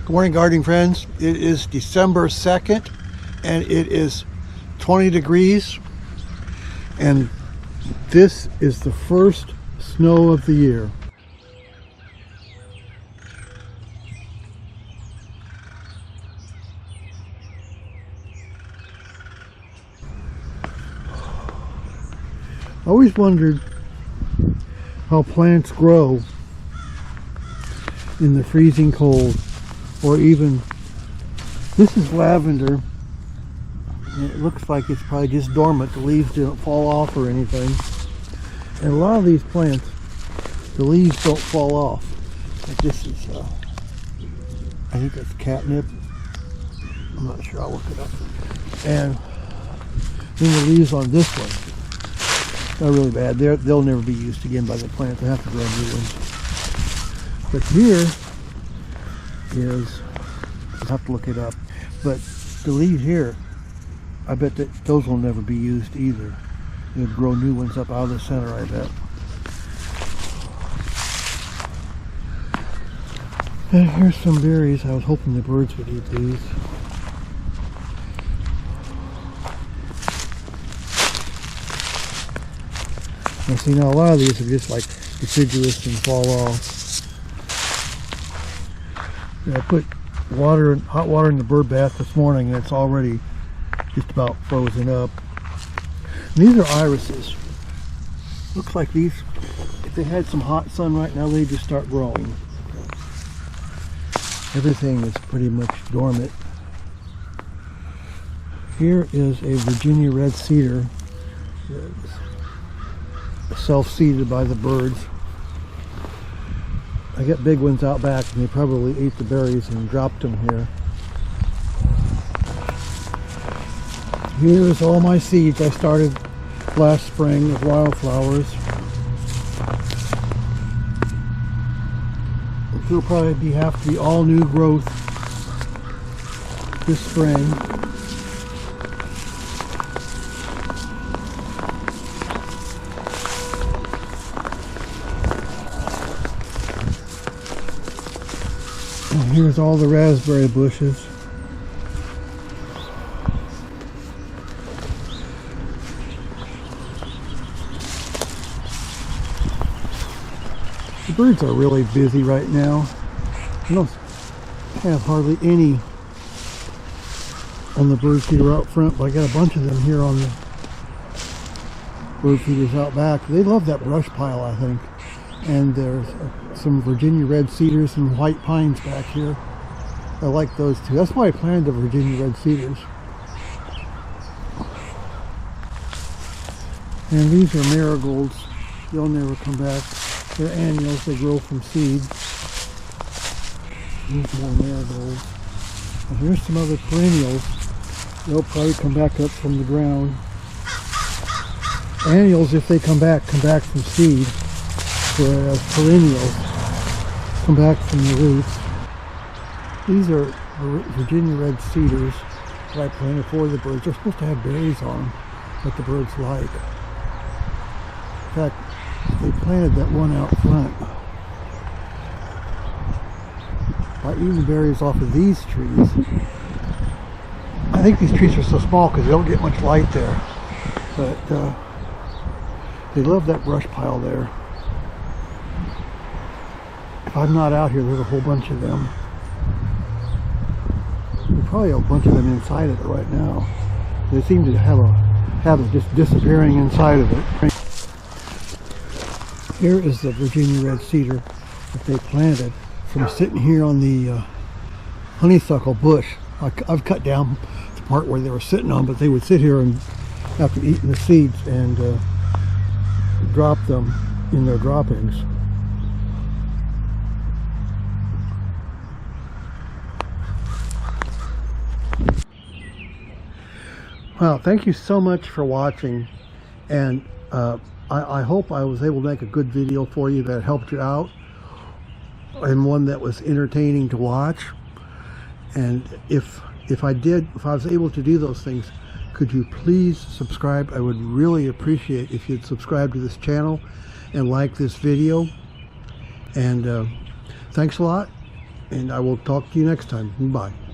Good morning, gardening friends. It is December 2nd and it is 20 degrees, and this is the first snow of the year. I always wondered how plants grow in the freezing cold, or even, this is lavender, and it looks like it's probably just dormant. The leaves didn't fall off or anything. And a lot of these plants, the leaves don't fall off. Like this is, I think that's catnip. I'm not sure, I'll look it up. And then the leaves on this one, not really bad. They'll never be used again by the plant. They have to grow new ones. But here is, I'll have to look it up, but the leaves here, I bet that those will never be used either. They'll grow new ones up out of the center, I bet. And here's some berries. I was hoping the birds would eat these. Now see, now a lot of these are just like deciduous and fall off. I put hot water in the bird bath this morning, and it's already just about frozen up. And these are irises. Looks like these, if they had some hot sun right now, they'd just start growing. Everything is pretty much dormant. Here is a Virginia red cedar that's self-seeded by the birds. I got big ones out back, and they probably ate the berries and dropped them here. Here's all my seeds I started last spring of wildflowers. It'll probably have to be all new growth this spring. And here's all the raspberry bushes. The birds are really busy right now. I don't have hardly any on the bird feeder out front, but I got a bunch of them here on the bird feeders out back. They love that brush pile, I think. And there's some Virginia red cedars and white pines back here. I like those too. That's why I planted the Virginia red cedars. And these are marigolds. They'll never come back. They're annuals. They grow from seed. These more marigolds. And here's some other perennials. They'll probably come back up from the ground. Annuals, if they come back from seed. Whereas perennials come back from the roots. These are Virginia red cedars that I planted for the birds. They're supposed to have berries on them that the birds like. In fact, they planted that one out front. By eating berries off of these trees. I think these trees are so small because they don't get much light there. But they love that brush pile there. If I'm not out here, there's a whole bunch of them. There's probably a bunch of them inside of it right now. They seem to have a habit of just disappearing inside of it. Here is the Virginia red cedar that they planted from sitting here on the honeysuckle bush. I've cut down the part where they were sitting on, but they would sit here and after eating the seeds and drop them in their droppings. Well, thank you so much for watching, and I hope I was able to make a good video for you that helped you out, and one that was entertaining to watch. And if I was able to do those things, could you please subscribe? I would really appreciate if you'd subscribe to this channel and like this video. And thanks a lot, And I will talk to you next time. Bye.